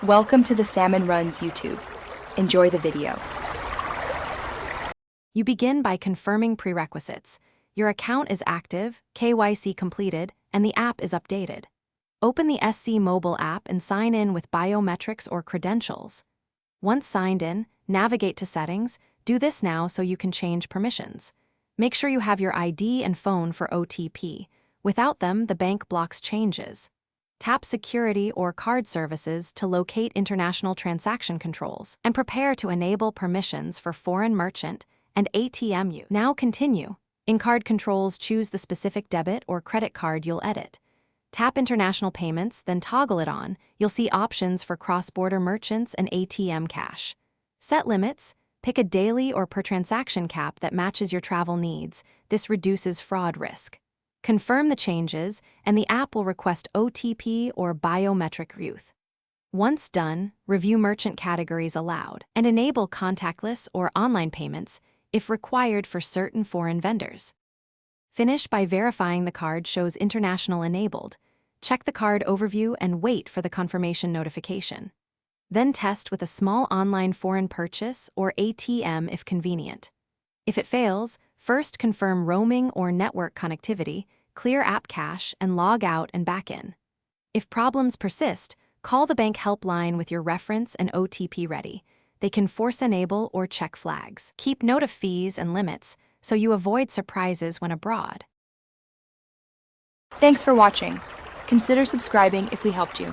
Welcome to the Salmon Runs YouTube. Enjoy the video. You begin by confirming prerequisites. Your account is active, KYC completed, and the app is updated. Open the SC mobile app and sign in with biometrics or credentials. Once signed in, navigate to Settings. Do this now so you can change permissions. Make sure you have your ID and phone for OTP. Without them, the bank blocks changes. Tap Security or Card Services to locate international transaction controls and prepare to enable permissions for foreign merchant and ATM use. Now continue. In Card Controls, choose the specific debit or credit card you'll edit. Tap International Payments, then toggle it on. You'll see options for cross-border merchants and ATM cash. Set limits. Pick a daily or per transaction cap that matches your travel needs. This reduces fraud risk. Confirm the changes, and the app will request OTP or biometric use. Once done, review merchant categories allowed and enable contactless or online payments if required for certain foreign vendors. Finish by verifying the card shows international enabled. Check the card overview and wait for the confirmation notification. Then test with a small online foreign purchase or ATM if convenient. If it fails, first confirm roaming or network connectivity, clear app cache, and log out and back in. If problems persist, call the bank helpline with your reference and OTP ready. They can force enable or check flags. Keep note of fees and limits so you avoid surprises when abroad. Thanks for watching. Consider subscribing if we helped you.